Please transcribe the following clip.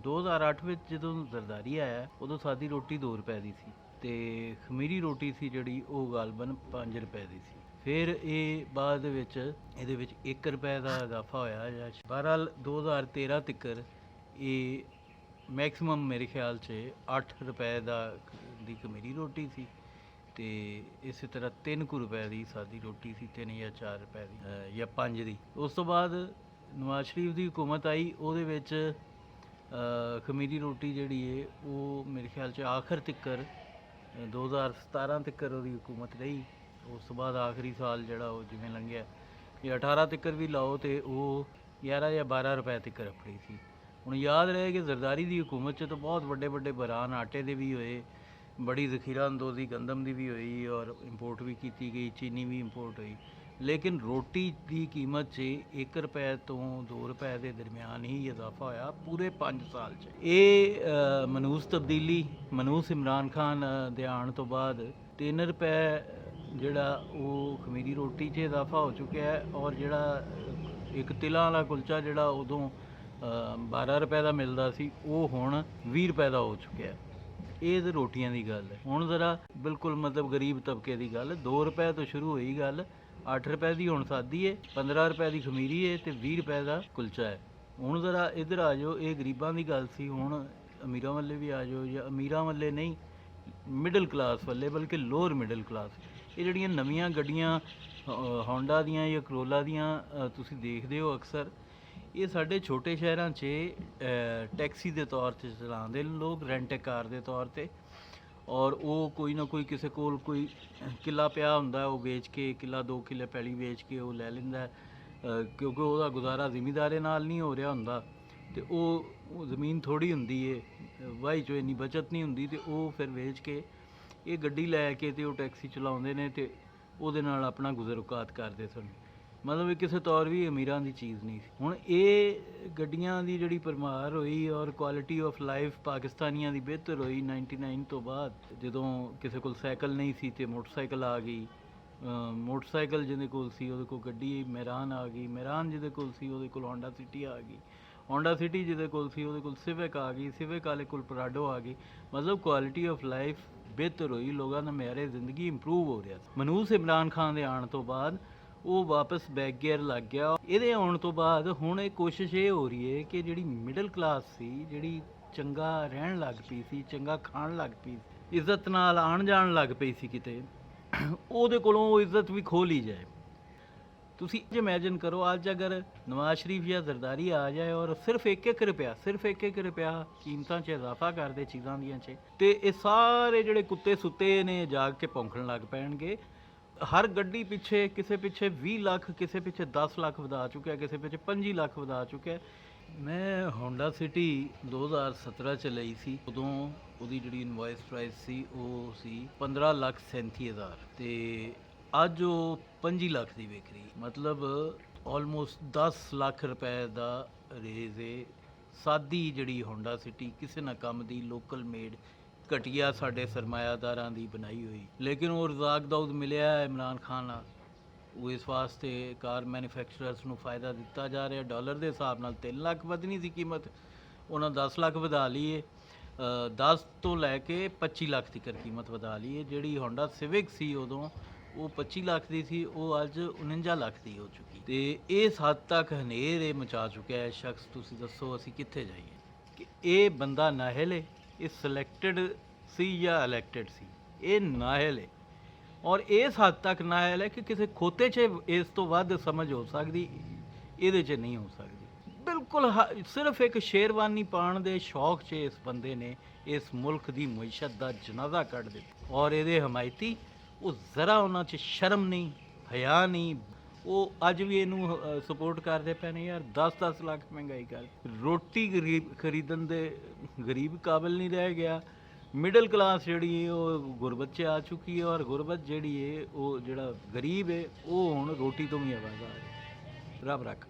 2008 ਵਿੱਚ ਜਦੋਂ ਜ਼ਰਦਾਰੀ ਆਇਆ ਉਦੋਂ ਸਾਦੀ ਰੋਟੀ 2 ਰੁਪਏ ਦੀ ਸੀ ਤੇ ਖਮੀਰੀ ਰੋਟੀ ਸੀ ਜਿਹੜੀ ਉਹ ਗਾਲਬਨ 5 ਰੁਪਏ ਦੀ ਸੀ। ਫਿਰ ਇਹ ਬਾਅਦ ਦੇ ਵਿੱਚ ਇਹਦੇ ਵਿੱਚ 1 ਰੁਪਏ ਦਾ ਇਜ਼ਾਫਾ ਹੋਇਆ ਜਾਂ ਬਹਰਹਾਲ 2013 ਤੱਕ ਇਹ ਮੈਕਸਿਮਮ ਮੇਰੇ ਖਿਆਲ 'ਚ 8 ਰੁਪਏ ਦੀ ਖਮੀਰੀ ਰੋਟੀ ਸੀ ਤੇ ਇਸੇ ਤਰ੍ਹਾਂ 3 ਰੁਪਏ ਦੀ ਸਾਦੀ ਰੋਟੀ ਸੀ, 3 ਜਾਂ 4 ਰੁਪਏ ਦੀ ਜਾਂ 5 ਦੀ। ਉਸ ਤੋਂ ਬਾਅਦ ਨਵਾਜ਼ ਸ਼ਰੀਫ ਦੀ ਹੁਕੂਮਤ ਆਈ, ਉਹਦੇ ਵਿੱਚ ਖਮੀਰੀ ਰੋਟੀ ਜਿਹੜੀ ਹੈ ਉਹ ਮੇਰੇ ਖਿਆਲ 'ਚ ਆਖਰ ਤੱਕ 2017 ਤੱਕ ਉਹਦੀ ਹੁਕੂਮਤ ਰਹੀ। ਉਸ ਤੋਂ ਬਾਅਦ ਆਖਰੀ ਸਾਲ ਜਿਹੜਾ ਉਹ ਜਿਵੇਂ ਲੰਘਿਆ ਇਹ 18 ਤੱਕ ਵੀ ਲਾਓ ਤੇ ਉਹ 11 ਜਾਂ 12 ਰੁਪਏ ਤੱਕ ਰਖੜੀ ਸੀ। ਹੁਣ ਯਾਦ ਰਹੇ ਕਿ ਜ਼ਰਦਾਰੀ ਦੀ ਹੁਕੂਮਤ 'ਚ ਤਾਂ ਬਹੁਤ ਵੱਡੇ ਵੱਡੇ ਬਰਾਨ ਆਟੇ ਦੇ ਵੀ ਹੋਏ, ਬੜੀ ਜ਼ਖੀਰਾ ਅੰਦੋਜ਼ੀ ਗੰਦਮ ਦੀ ਵੀ ਹੋਈ ਔਰ ਇੰਪੋਰਟ ਵੀ ਕੀਤੀ ਗਈ, ਚੀਨੀ ਵੀ ਇੰਪੋਰਟ ਹੋਈ, ਲੇਕਿਨ ਰੋਟੀ ਦੀ ਕੀਮਤ 'ਚ 1 ਰੁਪਏ ਤੋਂ 2 ਰੁਪਏ ਦੇ ਦਰਮਿਆਨ ਹੀ ਇਜ਼ਾਫਾ ਹੋਇਆ ਪੂਰੇ 5 ਸਾਲ 'ਚ। ਇਹ ਮਨਹੂਸ ਤਬਦੀਲੀ ਮਨਹੂਸ ਇਮਰਾਨ ਖਾਨ ਦੇ ਆਉਣ ਤੋਂ ਬਾਅਦ 3 ਰੁਪਏ ਜਿਹੜਾ ਉਹ ਖਮੀਰੀ ਰੋਟੀ 'ਚ ਇਜ਼ਾਫਾ ਹੋ ਚੁੱਕਿਆ ਹੈ ਔਰ ਜਿਹੜਾ ਇੱਕ ਤਿਲਾਂ ਵਾਲਾ ਕੁਲਚਾ ਜਿਹੜਾ ਉਦੋਂ 12 ਰੁਪਏ ਦਾ ਮਿਲਦਾ ਸੀ ਉਹ ਹੁਣ 20 ਰੁਪਏ ਦਾ ਹੋ ਚੁੱਕਿਆ ਹੈ। ਇਹ ਤਾਂ ਰੋਟੀਆਂ ਦੀ ਗੱਲ ਹੈ। ਹੁਣ ਜ਼ਰਾ ਬਿਲਕੁਲ ਮਤਲਬ ਗਰੀਬ ਤਬਕੇ ਦੀ ਗੱਲ, 2 ਰੁਪਏ ਤੋਂ ਸ਼ੁਰੂ ਹੋਈ ਗੱਲ, 8 ਰੁਪਏ ਦੀ ਹੁਣ ਸਾਦੀ ਹੈ, 15 ਰੁਪਏ ਦੀ ਖਮੀਰੀ ਹੈ ਤੇ 20 ਰੁਪਏ ਦਾ ਕੁਲਚਾ ਹੈ। ਹੁਣ ਜ਼ਰਾ ਇੱਧਰ ਆ ਜਾਓ, ਇਹ ਗਰੀਬਾਂ ਦੀ ਗੱਲ ਸੀ, ਹੁਣ ਅਮੀਰਾਂ ਵੱਲੇ ਵੀ ਆ ਜਾਓ, ਜਾਂ ਅਮੀਰਾਂ ਵੱਲੇ ਨਹੀਂ ਮਿਡਲ ਕਲਾਸ ਵੱਲੇ ਬਲਕਿ ਲੋਅਰ ਮਿਡਲ ਕਲਾਸ। ਇਹ ਜਿਹੜੀਆਂ ਨਵੀਆਂ ਗੱਡੀਆਂ ਹੋਂਡਾ ਦੀਆਂ ਜਾਂ ਕਰੋਲਾ ਦੀਆਂ ਤੁਸੀਂ ਦੇਖਦੇ ਹੋ ਅਕਸਰ, ਇਹ ਸਾਡੇ ਛੋਟੇ ਸ਼ਹਿਰਾਂ 'ਚ ਟੈਕਸੀ ਦੇ ਤੌਰ 'ਤੇ ਚਲਾਉਂਦੇ ਨੇ ਲੋਕ, ਰੈਂਟ ਕਾਰ ਦੇ ਤੌਰ 'ਤੇ, ਔਰ ਉਹ ਕੋਈ ਨਾ ਕੋਈ ਕਿਸੇ ਕੋਲ ਕੋਈ ਕਿੱਲਾ ਪਿਆ ਹੁੰਦਾ ਉਹ ਵੇਚ ਕੇ, ਕਿੱਲਾ 2 ਕਿੱਲੇ ਪੈਲੀ ਵੇਚ ਕੇ ਉਹ ਲੈ ਲੈਂਦਾ ਕਿਉਂਕਿ ਉਹਦਾ ਗੁਜ਼ਾਰਾ ਜ਼ਿਮੀਂਦਾਰੇ ਨਾਲ ਨਹੀਂ ਹੋ ਰਿਹਾ ਹੁੰਦਾ ਤੇ ਉਹ ਜ਼ਮੀਨ ਥੋੜ੍ਹੀ ਹੁੰਦੀ ਹੈ, ਵਾਹੀ 'ਚੋਂ ਇੰਨੀ ਬਚਤ ਨਹੀਂ ਹੁੰਦੀ ਤੇ ਉਹ ਫਿਰ ਵੇਚ ਕੇ ਇਹ ਗੱਡੀ ਲੈ ਕੇ ਤੇ ਉਹ ਟੈਕਸੀ ਚਲਾਉਂਦੇ ਨੇ ਤੇ ਉਹਦੇ ਨਾਲ ਆਪਣਾ ਗੁਜ਼ਰ-ਔਕਾਤ ਕਰਦੇ ਸਨ। ਮਤਲਬ ਇਹ ਕਿਸੇ ਤੌਰ ਵੀ ਅਮੀਰਾਂ ਦੀ ਚੀਜ਼ ਨਹੀਂ ਸੀ। ਹੁਣ ਇਹ ਗੱਡੀਆਂ ਦੀ ਜਿਹੜੀ ਭਰਮਾਰ ਹੋਈ ਔਰ ਕੁਆਲਿਟੀ ਆਫ ਲਾਈਫ ਪਾਕਿਸਤਾਨੀਆਂ ਦੀ ਬਿਹਤਰ ਹੋਈ 99 ਤੋਂ ਬਾਅਦ, ਜਦੋਂ ਕਿਸੇ ਕੋਲ ਸਾਈਕਲ ਨਹੀਂ ਸੀ ਤੇ ਮੋਟਰਸਾਈਕਲ ਆ ਗਈ, ਮੋਟਰਸਾਈਕਲ ਜਿਹਦੇ ਕੋਲ ਸੀ ਉਹਦੇ ਕੋਲ ਗੱਡੀ ਮਹਿਰਾਨ ਆ ਗਈ, ਮਹਿਰਾਨ ਜਿਹਦੇ ਕੋਲ ਸੀ ਉਹਦੇ ਕੋਲ ਹੋਂਡਾ ਸਿਟੀ ਆ ਗਈ, ਹੋਂਡਾ ਸਿਟੀ ਜਿਹਦੇ ਕੋਲ ਸੀ ਉਹਦੇ ਕੋਲ ਸਿਵਿਕ ਆ ਗਈ, ਸਿਵਿਕ ਵਾਲੇ ਕੋਲ ਪਰਾਡੋ ਆ ਗਈ। ਮਤਲਬ ਕੁਆਲਿਟੀ ਆਫ ਲਾਈਫ ਬਿਹਤਰ ਹੋਈ, ਲੋਕਾਂ ਦਾ ਮਿਆਰੇ ਜ਼ਿੰਦਗੀ ਇੰਪਰੂਵ ਹੋ ਰਿਹਾ ਸੀ। ਮਨਹੂਸ ਇਮਰਾਨ ਖਾਨ ਦੇ ਆਉਣ ਤੋਂ ਬਾਅਦ ਉਹ ਵਾਪਸ ਬੈਕ ਗੇਅਰ ਲੱਗ ਗਿਆ। ਇਹਦੇ ਆਉਣ ਤੋਂ ਬਾਅਦ ਹੁਣ ਇਹ ਕੋਸ਼ਿਸ਼ ਇਹ ਹੋ ਰਹੀ ਹੈ ਕਿ ਜਿਹੜੀ ਮਿਡਲ ਕਲਾਸ ਸੀ, ਜਿਹੜੀ ਚੰਗਾ ਰਹਿਣ ਲੱਗ ਪਈ ਸੀ, ਚੰਗਾ ਖਾਣ ਲੱਗ ਪਈ, ਇੱਜ਼ਤ ਨਾਲ ਆਉਣ ਜਾਣ ਲੱਗ ਪਈ ਸੀ ਕਿਤੇ, ਉਹਦੇ ਕੋਲੋਂ ਉਹ ਇੱਜ਼ਤ ਵੀ ਖੋਹ ਲਈ ਜਾਏ। ਤੁਸੀਂ ਇਮੈਜਿਨ ਕਰੋ ਅੱਜ ਅਗਰ ਨਵਾਜ਼ ਸ਼ਰੀਫ ਜਾਂ ਜ਼ਰਦਾਰੀ ਆ ਜਾਏ ਔਰ ਸਿਰਫ 1-1 ਰੁਪਇਆ ਕੀਮਤਾਂ 'ਚ ਇਜ਼ਾਫਾ ਕਰਦੇ ਚੀਜ਼ਾਂ ਦੀਆਂ 'ਚ, ਤੇ ਇਹ ਸਾਰੇ ਜਿਹੜੇ ਕੁੱਤੇ ਸੁੱਤੇ ਨੇ ਜਾਗ ਕੇ ਭੌਂਕਣ ਲੱਗ ਪੈਣਗੇ। ਹਰ ਗੱਡੀ ਪਿੱਛੇ ਕਿਸੇ ਪਿੱਛੇ 20 ਲੱਖ, ਕਿਸੇ ਪਿੱਛੇ 10 ਲੱਖ ਵਧਾ ਚੁੱਕਿਆ, ਕਿਸੇ ਪਿੱਛੇ 25 ਲੱਖ ਵਧਾ ਚੁੱਕਿਆ। ਮੈਂ ਹੋਂਡਾ ਸਿਟੀ 2017 ਚ ਲਈ ਸੀ, ਉਦੋਂ ਉਹਦੀ ਜਿਹੜੀ ਇਨਵਾਇਸ ਪ੍ਰਾਈਸ ਸੀ ਉਹ ਸੀ 15,37,000 ਤੇ ਅੱਜ ਉਹ 25 ਲੱਖ ਦੀ ਵਿਕ ਰਹੀ, ਮਤਲਬ ਆਲਮੋਸਟ 10 ਲੱਖ ਰੁਪਏ ਦਾ ਰੇਜ਼ ਹੈ। ਸਾਦੀ ਜਿਹੜੀ ਹੋਂਡਾ ਸਿਟੀ ਕਿਸੇ ਨਾ ਕੰਮ ਦੀ, ਲੋਕਲ ਮੇਡ, ਘਟੀਆ ਸਾਡੇ ਸਰਮਾਇਆਦਾਰਾਂ ਦੀ ਬਣਾਈ ਹੋਈ, ਲੇਕਿਨ ਉਹ ਰਜ਼ਾਕ ਦਾਊਦ ਮਿਲਿਆ ਇਮਰਾਨ ਖਾਨ ਨਾਲ, ਉਹ ਇਸ ਵਾਸਤੇ ਕਾਰ ਮੈਨੂਫੈਕਚਰਰਸ ਨੂੰ ਫਾਇਦਾ ਦਿੱਤਾ ਜਾ ਰਿਹਾ। ਡਾਲਰ ਦੇ ਹਿਸਾਬ ਨਾਲ 3 ਲੱਖ ਵਧਣੀ ਸੀ ਕੀਮਤ, ਉਹਨਾਂ 10 ਲੱਖ ਵਧਾ ਲਈ ਹੈ, 10 ਤੋਂ ਲੈ ਕੇ 25 ਲੱਖ ਤੱਕ ਕੀਮਤ ਵਧਾ ਲਈ ਹੈ। ਜਿਹੜੀ ਹੋਂਡਾ ਸਿਵਿਕ ਸੀ ਉਦੋਂ ਉਹ 25 ਲੱਖ ਦੀ ਸੀ, ਉਹ ਅੱਜ 49 ਲੱਖ ਦੀ ਹੋ ਚੁੱਕੀ। ਤੇ ਇਸ ਹੱਦ ਤੱਕ ਹਨੇਰ ਇਹ ਮਚਾ ਚੁੱਕਿਆ ਹੈ ਸ਼ਖਸ, ਤੁਸੀਂ ਦੱਸੋ ਅਸੀਂ ਕਿੱਥੇ ਜਾਈਏ? ਕਿ ਇਹ ਬੰਦਾ ਨਾਹਿਲ ਹੈ, ਇਹ ਸਿਲੈਕਟਡ ਸੀ ਜਾਂ ਇਲੈਕਟਡ ਸੀ? ਇਹ ਨਾਹਿਲ ਹੈ ਔਰ ਇਸ ਹੱਦ ਤੱਕ ਨਾਹਿਲ ਹੈ ਕਿ ਕਿਸੇ ਖੋਤੇ 'ਚ ਇਸ ਤੋਂ ਵੱਧ ਸਮਝ ਹੋ ਸਕਦੀ, ਇਹਦੇ 'ਚ ਨਹੀਂ ਹੋ ਸਕਦੀ। ਬਿਲਕੁਲ ਸਿਰਫ ਇੱਕ ਸ਼ੇਰਵਾਨੀ ਪਾਉਣ ਦੇ ਸ਼ੌਕ 'ਚ ਇਸ ਬੰਦੇ ਨੇ ਇਸ ਮੁਲਕ ਦੀ ਮਈਸ਼ਤ ਦਾ ਜਨਾਜ਼ਾ ਕੱਢ ਦਿੱਤਾ ਔਰ ਇਹਦੇ ਹਮਾਇਤੀ ਉਹ ਜ਼ਰਾ ਉਹਨਾਂ 'ਚ ਸ਼ਰਮ ਨਹੀਂ, ਹਯਾ ਨਹੀਂ, ਉਹ ਅੱਜ ਵੀ ਇਹਨੂੰ ਸਪੋਰਟ ਕਰਦੇ ਪਏ ਨੇ। ਯਾਰ 10-10 ਲੱਖ ਮਹਿੰਗਾਈ ਕਰ, ਰੋਟੀ ਖਰੀਦਣ ਦੇ ਗਰੀਬ ਕਾਬਿਲ ਨਹੀਂ ਰਹਿ ਗਿਆ। ਮਿਡਲ ਕਲਾਸ ਜਿਹੜੀ ਹੈ ਉਹ ਗੁਰਬਤ 'ਚ ਆ ਚੁੱਕੀ ਹੈ ਔਰ ਗੁਰਬਤ ਜਿਹੜੀ ਹੈ ਉਹ ਜਿਹੜਾ ਗਰੀਬ ਹੈ ਉਹ ਹੁਣ ਰੋਟੀ ਤੋਂ ਵੀ ਆਵਾਜ਼ ਆ ਰਹੀ। ਰੱਬ ਰੱਖਾ।